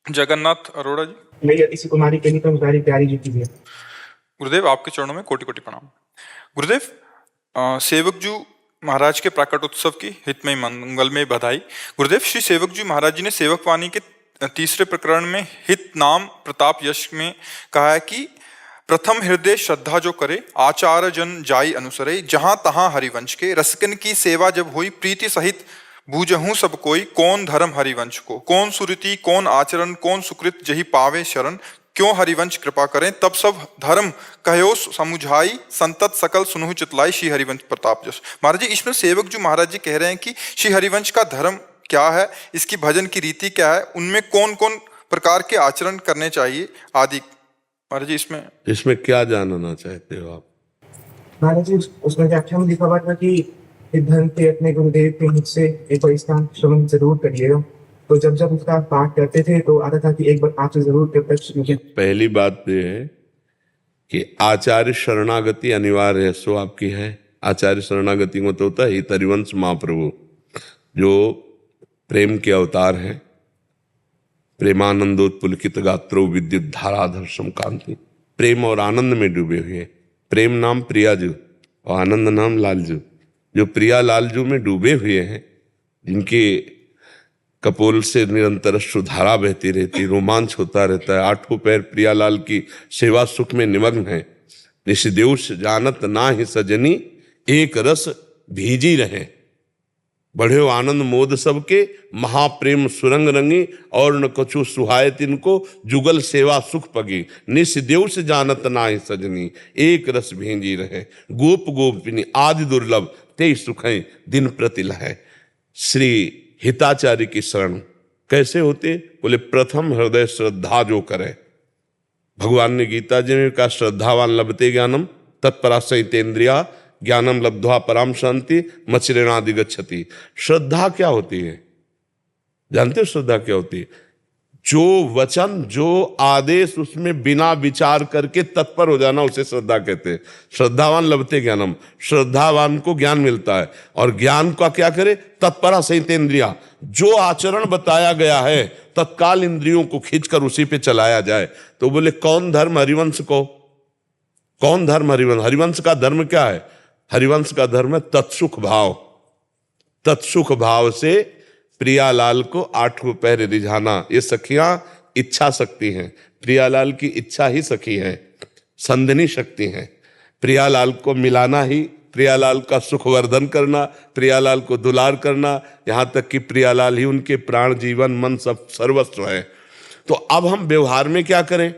जगन्नाथ अरोड़ा जी। मैं यति कुमारी के निकम गारी प्यारी जी कीजिए। गुरुदेव आपके चरणों में कोटि कोटि प्रणाम। गुरुदेव, सेवक जी महाराज के प्राकट उत्सव की हितमय मंगलमय बधाई। गुरुदेव, श्री सेवक जी महाराज जी ने सेवक वाणी के तीसरे प्रकरण में हित नाम प्रताप यश में कहा है कि प्रथम हृदय श्रद्धा जो करे, आचार जन जाई अनुसरे, जहां तहां हरिवंश के, रसकन की सेवा जब हुई, प्रीति सहित बूझहूं सब कोई, कौन धर्म हरिवंश को, कौन सुरीति कौन आचरण, कौन सुकृत जही पावे शरण, क्यों हरिवंश कृपा करें, तब सब धर्म कहो समुझाई, संतत सकल सुनहु चितलाई, श्री हरिवंश प्रताप जस। महाराज जी, इसमें सेवक जी महाराज जी कह रहे हैं कि श्री हरिवंश का धर्म क्या है, इसकी भजन की रीति क्या है, उनमें कौन कौन प्रकार के आचरण करने चाहिए आदि। महाराज जी, इसमें क्या जानना चाहते हो आप? महाराज जी, उसमें व्याख्या में लिखा हुआ था कि धर्म के अपने गुरुदेव के मुख से एक बार इसका श्रवण जरूर करिएगा। तो जब जब उसका पाठ करते थे तो आता था कि एक बार आपसे जरूर प्रत्यक्ष। पहली बात यह है कि आचार्य शरणागति अनिवार्य है, सो आपकी है। आचार्य शरणागति में तो होता है हरिवंश महाप्रभु जो प्रेम के अवतार हैं। प्रेमानंदोत्पुलकित गात्रो विद्युत धाराधर्षम कांति, प्रेम और आनंद में डूबे हुए। प्रेम नाम प्रियाजू और आनंद नाम लालजू। जो प्रिया लालजू में डूबे हुए हैं, जिनके कपोल से निरंतर अश्रुधारा बहती रहती, रोमांच होता रहता है, आठों पैर प्रियालाल की सेवा सुख में निमग्न है। निशिदेश जानत ना ही सजनी, एक रस भीजी रहे, बढ़े आनंद मोद सबके, महाप्रेम सुरंग रंगी, और न कछु सुहाय तिनको, जुगल सेवा सुख पगी, निशिदेश जानत ना ही सजनी, एक रस भींजी रहे, गोप गोपिनी आदि दुर्लभ, ते सुखें दिन प्रतिल है। श्री हिताचार्य की शरण कैसे होते? बोले प्रथम हृदय श्रद्धा जो करे। भगवान ने गीता जी में कहा श्रद्धावान लभते ज्ञानम तत्परासहितेन्द्रिया ज्ञानम लब्ध्वा पराम शांति मचिरेणादि गच्छति। श्रद्धा क्या होती है? जानते हो श्रद्धा क्या होती है? जो वचन जो आदेश उसमें बिना विचार करके तत्पर हो जाना, उसे श्रद्धा कहते हैं। श्रद्धावान लभते ज्ञानम, श्रद्धावान को ज्ञान मिलता है। और ज्ञान का क्या करे? तत्परा सहितेन्द्रिया, जो आचरण बताया गया है तत्काल इंद्रियों को खींचकर उसी पे चलाया जाए। तो बोले कौन धर्म हरिवंश को, कौन धर्म हरिवंश? हरिवंश का धर्म क्या है? हरिवंश का धर्म है तत्सुख भाव। तत्सुख भाव से प्रियालाल को आठों पैर रिझाना। ये सखियां इच्छा शक्ति हैं। प्रियालाल की इच्छा ही सखी है, संधनी शक्ति है। प्रियालाल को मिलाना ही, प्रियालाल का सुखवर्धन करना, प्रियालाल को दुलार करना, यहाँ तक कि प्रियालाल ही उनके प्राण जीवन मन सब सर्वस्व है। तो अब हम व्यवहार में क्या करें?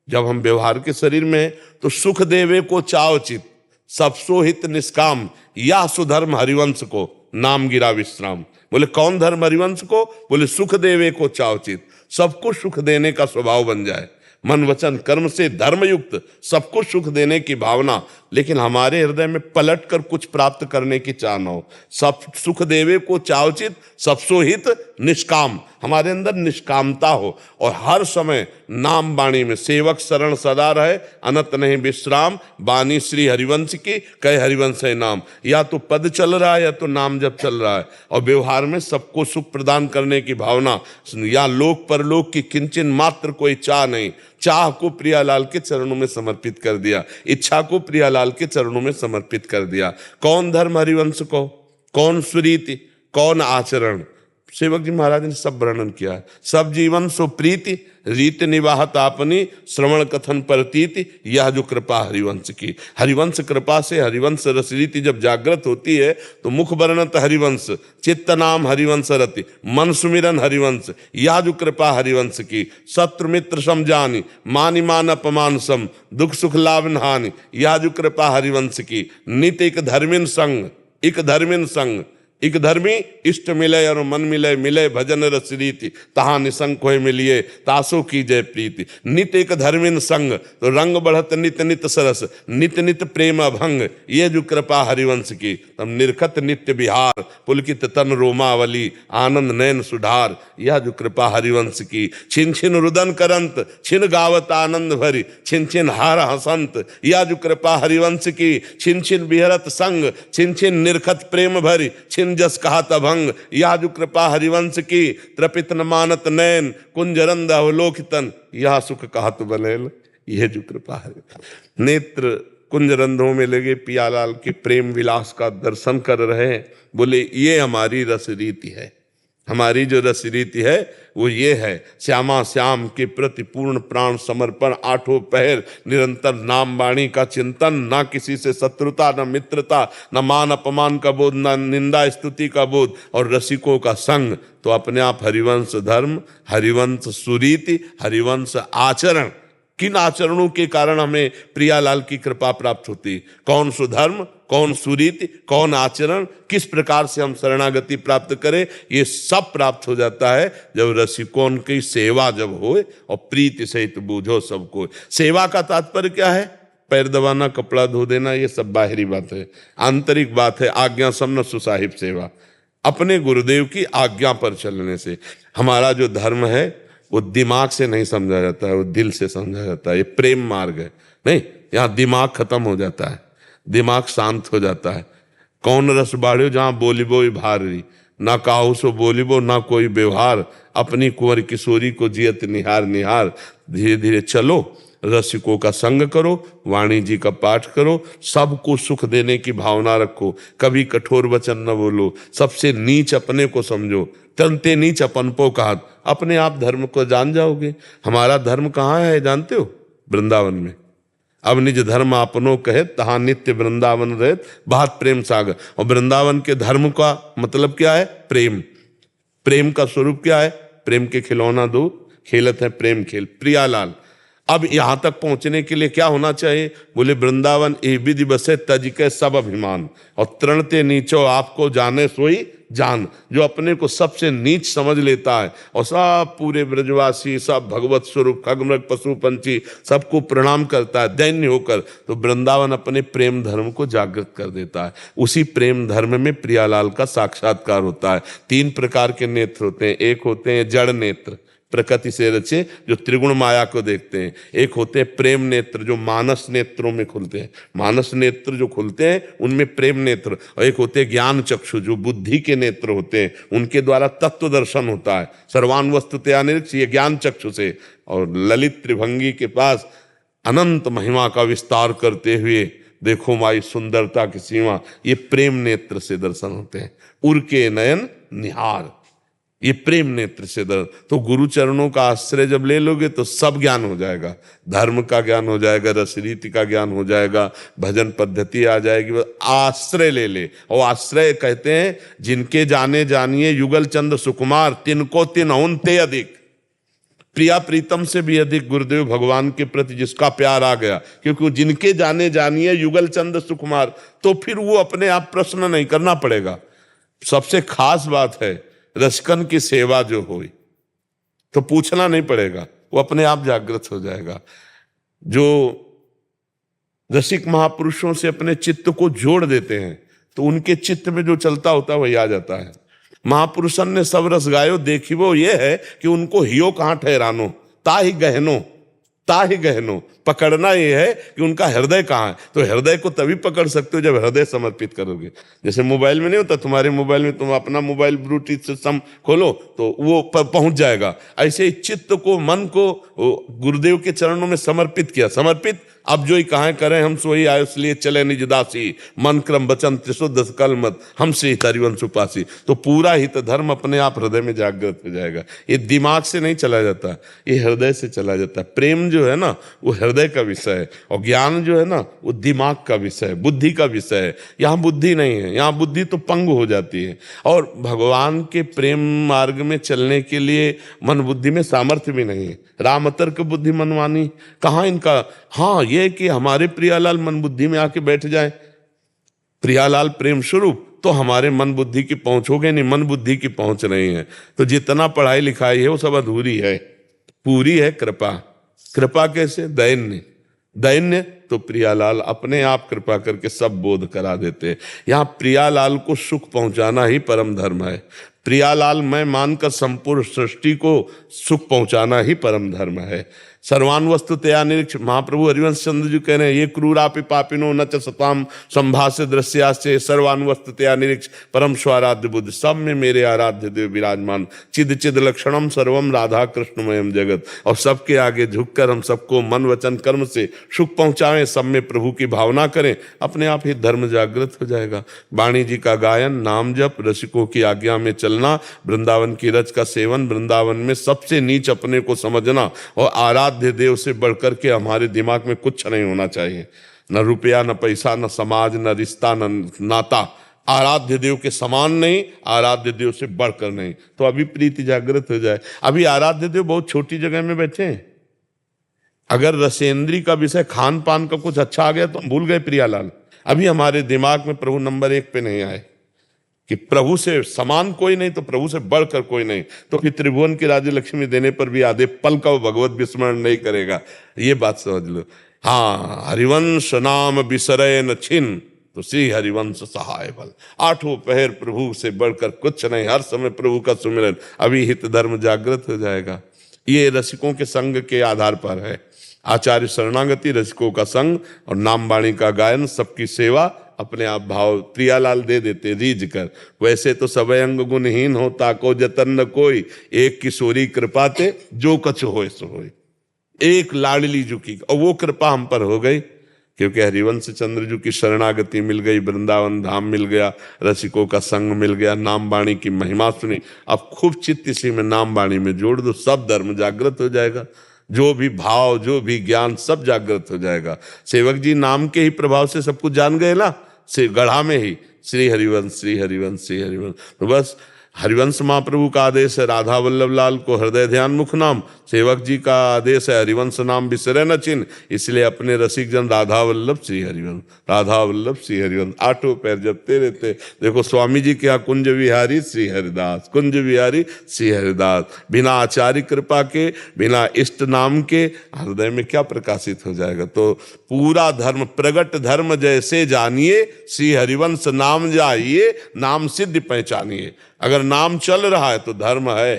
जब हम व्यवहार के शरीर में हैं तो सुख देवे को चावचित, सब सोहित निष्काम, या सुधर्म हरिवंश को नाम गिरा विश्राम। बोले कौन धर्म हरिवंश को? बोले सुख देवे को चावचित, सबको सुख देने का स्वभाव बन जाए, मन वचन कर्म से धर्मयुक्त, सबको सुख देने की भावना, लेकिन हमारे हृदय में पलट कर कुछ प्राप्त करने की चाह न हो। सब सुख देवे को चावचित, सबसो हित निष्काम, हमारे अंदर निष्कामता हो और हर समय नाम वाणी में सेवक शरण सदा रहे, अनत नहीं विश्राम, वाणी श्री हरिवंश की कह हरिवंश है नाम। या तो पद चल रहा है या तो नाम जब चल रहा है, और व्यवहार में सबको सुख प्रदान करने की भावना, या लोक परलोक की किंचन मात्र कोई चाह नहीं। चाह को प्रियालाल के चरणों में समर्पित कर दिया, इच्छा को प्रियालाल के चरणों में समर्पित कर दिया। कौन धर्म हरिवंश को, कौन सुरीति, कौन आचरण? सेवक जी महाराज ने सब वर्णन किया है। सब जीवन सो प्रीति, रीति निवाहत आपनी, श्रवण कथन परतीति, यह जो कृपा हरिवंश की। हरिवंश कृपा से हरिवंश रस रीति जब जागृत होती है तो मुख वर्णत हरिवंश, चित्त नाम हरिवंश रति, मन सुमिरन हरिवंश, यह जो कृपा हरिवंश की। शत्रु मित्र समझानी, मानि मान अपमान सम, दुख सुख लाभ हानि, यह जो कृपा हरिवंश की। नित एक धर्मिन संग, एक धर्मिन संग, एक धर्मी इष्ट मिले और मन मिले, मिले भजन रस रीति, तहा निसंक होय मिलिए, तासो की जय प्रीति। नित एक धर्मिन संग, तो रंग बढ़त नित नित सरस, नित नित प्रेम अभंग, ये जो कृपा हरिवंश की। तब निरखत नित्य बिहार, पुलकित तन रोमावली, आनंद नयन सुधार, यह जो कृपा हरिवंश की। छिन छिन रुदन करंत, छिन गावत आनंद भरी, छिन छिन हार हसंत, यह जो कृपा हरिवंश की। छिन छिन बिहरत संग, छिन छिन निरखत प्रेम भरी, छिन प्रेम जस कहा तभंग, यह जो कृपा हरिवंश की, त्रपित न मानत नैन, कुंजरंद अवलोकितन, यह सुख कहा तो बनेल। यह जो कृपा है, नेत्र कुंजरंधों में लगे पियालाल के प्रेम विलास का दर्शन कर रहे हैं। बोले ये हमारी रस रीति है, हमारी जो रस रीति है वो ये है, श्यामा श्याम के प्रति पूर्ण प्राण समर्पण, आठों पहर निरंतर नाम वाणी का चिंतन, ना किसी से शत्रुता, न मित्रता, न मान अपमान का बोध, न निंदा स्तुति का बोध, और रसिकों का संग। तो अपने आप हरिवंश धर्म, हरिवंश सुरीति, हरिवंश आचरण, किन आचरणों के कारण हमें प्रियालाल की कृपा प्राप्त होती, कौन सुधर्म, कौन सुरीति, कौन आचरण, किस प्रकार से हम शरणागति प्राप्त करें, ये सब प्राप्त हो जाता है जब रसिकों की सेवा जब होए और प्रीति सहित बूझो सबको। सेवा का तात्पर्य क्या है? पैर दबाना, कपड़ा धो देना, ये सब बाहरी बात है। आंतरिक बात है आज्ञा समन सुसाहिब सेवा, अपने गुरुदेव की आज्ञा पर चलने से। हमारा जो धर्म है वो दिमाग से नहीं समझा जाता है, वो दिल से समझा जाता है। ये प्रेम मार्ग है। नहीं, यहाँ दिमाग खत्म हो जाता है, दिमाग शांत हो जाता है। कौन रस बाढ़ो जहाँ बोलिबो भारी, ना काहू सो बोलिबो ना कोई व्यवहार, अपनी कुंवर किशोरी को जियत निहार निहार। धीरे धीरे चलो, रसिकों का संग करो, वाणी जी का पाठ करो, सबको सुख देने की भावना रखो, कभी कठोर वचन न बोलो, सबसे नीच अपने को समझो, तनते नीच अपन पो कहा। अपने आप धर्म को जान जाओगे। हमारा धर्म कहाँ है जानते हो? वृंदावन में। अब निज धर्म आपनो कहे, तहाँ नित्य वृंदावन रहे, बहुत प्रेम सागर। और वृंदावन के धर्म का मतलब क्या है? प्रेम। प्रेम का स्वरूप क्या है? प्रेम के खिलौना दो, खेलत है प्रेम खेल। प्रियालाल अब यहां तक पहुंचने के लिए क्या होना चाहिए? बोले वृंदावन ए विधि बसे तज के सब अभिमान, और तृणते नीचो आपको जाने सोई जान। जो अपने को सबसे नीच समझ लेता है और सब पूरे ब्रजवासी, सब भगवत स्वरूप खगमृग पशु पंछी सबको प्रणाम करता है दैन्य होकर, तो वृंदावन अपने प्रेम धर्म को जागृत कर देता है। उसी प्रेम धर्म में प्रियालाल का साक्षात्कार होता है। 3 प्रकार के नेत्र होते हैं। एक होते हैं जड़ नेत्र, प्रकृति से रचे, जो त्रिगुण माया को देखते हैं। एक होते हैं प्रेम नेत्र, जो मानस नेत्रों में खुलते हैं। मानस नेत्र जो खुलते हैं उनमें प्रेम नेत्र। और एक होते हैं ज्ञान चक्षु, जो बुद्धि के नेत्र होते हैं, उनके द्वारा तत्व दर्शन होता है। सर्वान वस्तुतया निरीक्ष, ये ज्ञान चक्षु से। और ललित त्रिभंगी के पास अनंत महिमा का विस्तार करते हुए देखो माई सुंदरता की सीमा, ये प्रेम नेत्र से दर्शन होते हैं। उर के नयन निहार, ये प्रेम नेत्र से तो गुरु चरणों का आश्रय जब ले लोगे तो सब ज्ञान हो जाएगा। धर्म का ज्ञान हो जाएगा, रसरीति का ज्ञान हो जाएगा, भजन पद्धति आ जाएगी। आश्रय ले ले। और आश्रय कहते हैं जिनके जाने जानिए युगल चंद सुकुमार, तिनको तिन औनते अधिक। प्रिया प्रीतम से भी अधिक गुरुदेव भगवान के प्रति जिसका प्यार आ गया, क्योंकि जिनके जाने जानिए युगल चंद सुकुमार, तो फिर वो अपने आप प्रश्न नहीं करना पड़ेगा। सबसे खास बात है रसिकन की सेवा जो हुई तो पूछना नहीं पड़ेगा, वो अपने आप जागृत हो जाएगा। जो रसिक महापुरुषों से अपने चित्त को जोड़ देते हैं तो उनके चित्त में जो चलता होता है वही आ जाता है। महापुरुषन ने सब रस गायो देखी, वो ये है कि उनको हियो कहाँ ठहरानो, ताहि गहनो। पकड़ना ये है कि उनका हृदय कहाँ है। तो हृदय को तभी पकड़ सकते हो जब हृदय समर्पित करोगे। जैसे मोबाइल में नहीं होता, तुम्हारे मोबाइल में तुम अपना मोबाइल ब्लूटूथ सिस्टम खोलो तो वो पहुंच जाएगा। ऐसे ही चित्त को, मन को गुरुदेव के चरणों में समर्पित किया। समर्पित अब जो ही कहाँ करें हम सोई आयो, इसलिए चले निज दासी, मन क्रम वचन त्रिशुद्ध सकल मत, हमसे हरिवंश उपासी। तो पूरा हित धर्म अपने आप हृदय में जागृत हो जाएगा। ये दिमाग से नहीं चला जाता, ये हृदय से चला जाता है। प्रेम जो है ना वो हृदय का विषय है, और ज्ञान जो है ना वो दिमाग का विषय है, बुद्धि का विषय है। यहाँ बुद्धि नहीं है, यहाँ बुद्धि तो पंगु हो जाती है। और भगवान के प्रेम मार्ग में चलने के लिए मन बुद्धि में सामर्थ्य भी नहीं है। राम तर्क बुद्धि मनवानी, कहाँ इनका। हाँ, ये कि हमारे प्रियालाल मन बुद्धि में आके बैठ जाए, प्रियालाल प्रेम स्वरूप, तो हमारे मन बुद्धि की पहुंच हो गई। नहीं, मन बुद्धि की पहुंच नहीं है तो जितना पढ़ाई लिखाई है वो सब अधूरी है। पूरी है कृपा। कृपा कैसे? दैन्य तो प्रियालाल अपने आप कृपा करके सब बोध करा देते हैं। यहाँ प्रियालाल को सुख पहुंचाना ही परम धर्म है। प्रियालाल मैं मानकर संपूर्ण सृष्टि को सुख पहुंचाना ही परम धर्म है। सर्वान वस्तु तया निरीक्ष। महाप्रभु हरिवंश चंद्र जी कह रहे हैं, ये क्रूरापि पापिनो न च सताम संभाष्य दृश्याश्चे सर्वान वस्तु तया निरीक्ष परम स्वाराध्य बुद्ध। सब में मेरे आराध्य देव विराजमान, चिद चिद लक्षणम सर्वम राधा कृष्णमयम जगत। और सबके आगे झुककर हम सबको मन वचन कर्म से सुख पहुंचाएं, सब में प्रभु की भावना करें, अपने आप ही धर्म जागृत हो जाएगा। वाणी जी का गायन, नाम जप, रसिकों की आज्ञा में चलना, वृंदावन की रज का सेवन, वृंदावन में सबसे नीच अपने को समझना, और आराध्य देव से बढ़कर के हमारे दिमाग में कुछ नहीं होना चाहिए, न रुपया, न पैसा, न समाज, न रिश्ता, न नाता। आराध्य देव के समान नहीं, आराध्य देव से बढ़कर नहीं। तो अभी प्रीति जागृत हो जाए। अभी आराध्य देव बहुत छोटी जगह में बैठे हैं। अगर रसेंद्री का विषय खान पान का कुछ अच्छा आ गया तो हम भूल गए प्रियालाल। अभी हमारे दिमाग में प्रभु नंबर 1 पे नहीं आए कि प्रभु से समान कोई नहीं तो प्रभु से बढ़कर कोई नहीं। तो फिर त्रिभुवन की राज्य लक्ष्मी देने पर भी आधे पल का वो भगवत विस्मरण नहीं करेगा, ये बात समझ लो। हाँ, हरिवंश नाम बिसरे न छिन, तो श्री हरिवंश सहाय बल। 8 पहर प्रभु से बढ़कर कुछ नहीं, हर समय प्रभु का सुमिरन, अभी हित धर्म जागृत हो जाएगा। ये रसिकों के संग के आधार पर है। आचार्य शरणागति, रसिकों का संग और नाम वाणी का गायन, सबकी सेवा, अपने आप भाव प्रियालाल दे देते रीझ कर। वैसे तो सब अंग गुणहीन हो, ताको जतन न कोई, एक किशोरी कृपाते जो कछ होए सो होए। एक लाडली जू की, और वो कृपा हम पर हो गई, क्योंकि हरिवंश चंद्र जी की शरणागति मिल गई, वृंदावन धाम मिल गया, रसिकों का संग मिल गया, नाम वाणी की महिमा सुनी। अब खूब चित्त इसी में नाम वाणी में जोड़ दो, सब धर्म जागृत हो जाएगा। जो भी भाव, जो भी ज्ञान, सब जागृत हो जाएगा। सेवक जी नाम के ही प्रभाव से सब कुछ जान गए ना, से गढ़ा में ही श्री हरिवंश, श्री हरिवंश, श्री हरिवंश। तो बस हरिवंश महाप्रभु का आदेश है राधा वल्लभ लाल को हृदय ध्यान मुख नाम, सेवक जी का आदेश है हरिवंश नाम बिसरे न चिन्ह। इसलिए अपने रसिक जन राधा वल्लभ श्री हरिवंश, राधा वल्लभ श्री हरिवंश 8 पैर जपते रहते। देखो स्वामी जी के यहाँ कुंज विहारी श्री हरिदास, कुंज विहारी श्री हरिदास। बिना आचार्य कृपा के, बिना इष्ट नाम के हृदय में क्या प्रकाशित हो जाएगा। तो पूरा धर्म प्रगट धर्म जैसे जानिए, श्री हरिवंश नाम जाइए, नाम सिद्ध पहचानिए। अगर नाम चल रहा है तो धर्म है,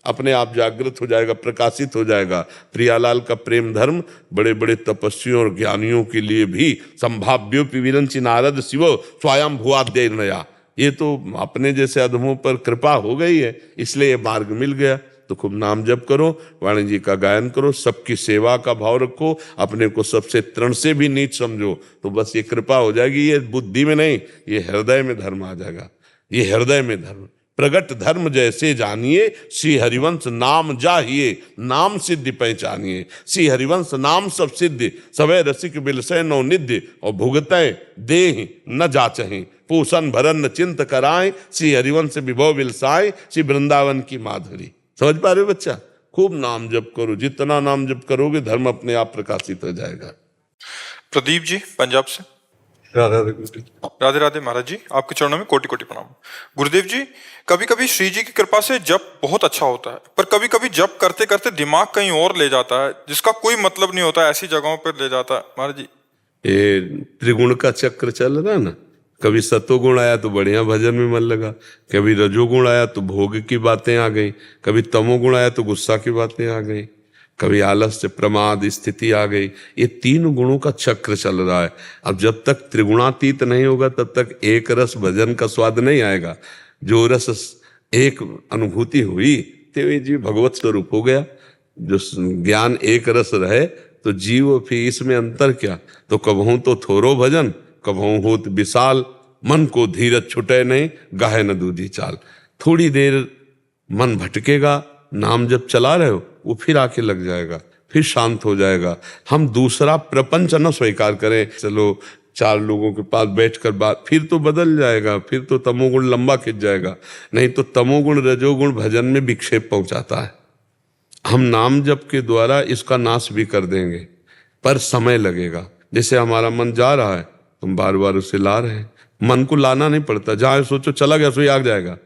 अपने आप जागृत हो जाएगा, प्रकाशित हो जाएगा। प्रियालाल का प्रेम धर्म बड़े बड़े तपस्वियों और ज्ञानियों के लिए भी संभाव्यो विरंची नारद शिवो स्वयं भुआद्य नया। ये तो अपने जैसे अधमों पर कृपा हो गई है, इसलिए ये मार्ग मिल गया। तो खूब नाम जप करो, वाणी जी का गायन करो, सबकी सेवा का भाव रखो, अपने को सबसे तृण से भी नीच समझो, तो बस ये कृपा हो जाएगी। ये बुद्धि में नहीं, ये हृदय में धर्म आ जाएगा। ये हृदय में धर्म, प्रगट धर्म जैसे जानिए, श्री हरिवंश नाम जाहिए, नाम सिद्धि पहचानिए। श्री हरिवंश नाम सब सिद्धि, सवै रसिक बिलसै नौ निध्य, और भुगतै देह न जाचहि, पूषण भरन न चिंत कराए, श्री हरिवंश विभव बिलसाए, श्री वृंदावन की माधुरी। समझ पा रहे हो बच्चा? खूब नाम जप करो, जितना नाम जप करोगे धर्म अपने आप प्रकाशित हो जाएगा। प्रदीप जी पंजाब से। राधे राधे महाराज जी, आपके चरणों में कोटि कोटि प्रणाम। गुरुदेव जी, कभी कभी श्री जी की कृपा से जप बहुत अच्छा होता है, पर कभी कभी जप करते करते दिमाग कहीं और ले जाता है, जिसका कोई मतलब नहीं होता, ऐसी जगहों पर ले जाता है महाराज जी। ये त्रिगुण का चक्र चल रहा है ना, कभी सतोगुण आया तो बढ़िया भजन में मन लगा, कभी रजोगुण आया तो भोग की बातें आ गई, कभी तमोगुण आया तो गुस्सा की बातें आ गई, कभी आलस्य प्रमाद स्थिति आ गई। ये 3 गुणों का चक्र चल रहा है। अब जब तक त्रिगुणातीत नहीं होगा तब तक एक रस भजन का स्वाद नहीं आएगा। जो रस एक अनुभूति हुई तो जी भगवत स्वरूप हो गया। जो ज्ञान एक रस रहे तो जीव फिर इसमें अंतर क्या। तो कबहू तो थोरो भजन, कबहू होत विशाल, मन को धीरज छुटे नहीं, गाहे न दूधी चाल। थोड़ी देर मन भटकेगा, नाम जब चला रहे हो वो फिर आके लग जाएगा, फिर शांत हो जाएगा। हम दूसरा प्रपंच न स्वीकार करें, चलो 4 लोगों के पास बैठकर बात, फिर तो बदल जाएगा, फिर तो तमोगुण लंबा खिंच जाएगा। नहीं तो तमोगुण रजोगुण भजन में विक्षेप पहुंचाता है। हम नाम जप के द्वारा इसका नाश भी कर देंगे, पर समय लगेगा। जैसे हमारा मन जा रहा है, तुम बार बार उसे ला रहे हैं। मन को लाना नहीं पड़ता, जहां सोचो चला गया सो ही आ जाएगा।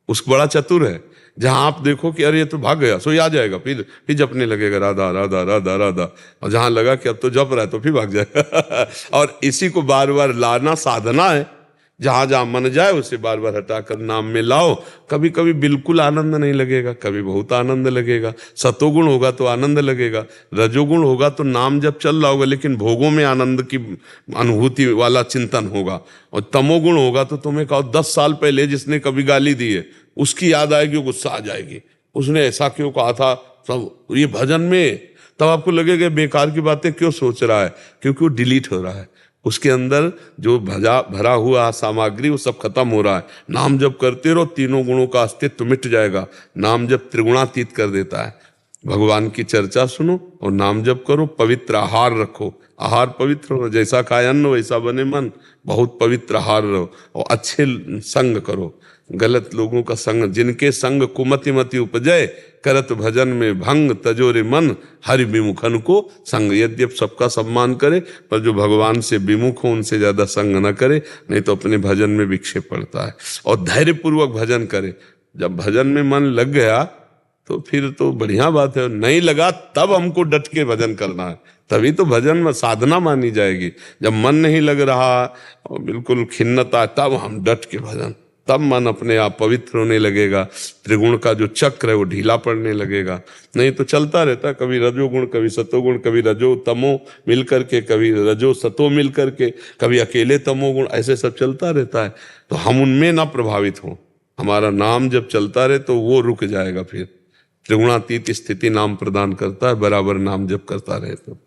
उसको बड़ा चतुर है, जहां आप देखो कि अरे ये तो भाग गया सो ही आ जाएगा, फिर जपने लगेगा राधा राधा राधा राधा, और जहां लगा कि अब तो जप रहा है तो फिर भाग जाएगा। और इसी को बार बार लाना साधना है। जहां जहां मन जाए उसे बार बार हटाकर नाम में लाओ। कभी कभी बिल्कुल आनंद नहीं लगेगा, कभी बहुत आनंद लगेगा। सतोगुण होगा तो आनंद लगेगा, रजोगुण होगा तो नाम जब चल रहा होगा लेकिन भोगों में आनंद की अनुभूति वाला चिंतन होगा। और तमोगुण होगा तो तुम्हें कहो 10 साल पहले जिसने कभी गाली दी है उसकी याद आएगी, गुस्सा आ जाएगी, उसने ऐसा क्यों कहा था, सब ये भजन में। तब आपको लगेगा बेकार की बातें क्यों सोच रहा है, क्योंकि वो डिलीट हो रहा है। उसके अंदर जो भरा हुआ सामग्री वो सब खत्म हो रहा है। नाम जब करते रहो तीनों गुणों का अस्तित्व मिट जाएगा। नाम जब त्रिगुणातीत कर देता है। भगवान की चर्चा सुनो और नाम जप करो, पवित्र आहार रखो, आहार पवित्र हो, जैसा खाए अन्न वैसा बने मन। बहुत पवित्र आहार रहो और अच्छे संग करो, गलत लोगों का संग, जिनके संग कुमति मति उपजय, करत भजन में भंग तजोरे मन, हरि विमुखन को संग। यद्यप सबका सम्मान करे पर जो भगवान से विमुख हो उनसे ज्यादा संग न करे, नहीं तो अपने भजन में विक्षेप पड़ता है। और धैर्य पूर्वक भजन करे। जब भजन में मन लग गया तो फिर तो बढ़िया बात है, नहीं लगा तब हमको डट के भजन करना है, तभी तो भजन में साधना मानी जाएगी। जब मन नहीं लग रहा और बिल्कुल खिन्नता, तब हम डट के भजन, तब मन अपने आप पवित्र होने लगेगा। त्रिगुण का जो चक्र है वो ढीला पड़ने लगेगा। नहीं तो चलता रहता, कभी रजोगुण, कभी सतोगुण, कभी रजो तमो मिल करके, कभी रजो सतो मिल करके, कभी अकेले तमोगुण, ऐसे सब चलता रहता है। तो हम उनमें ना प्रभावित हो। हमारा नाम जब चलता रहे तो वो रुक जाएगा। फिर त्रिगुणातीत स्थिति नाम प्रदान करता है, बराबर नाम जब करता रहे तो।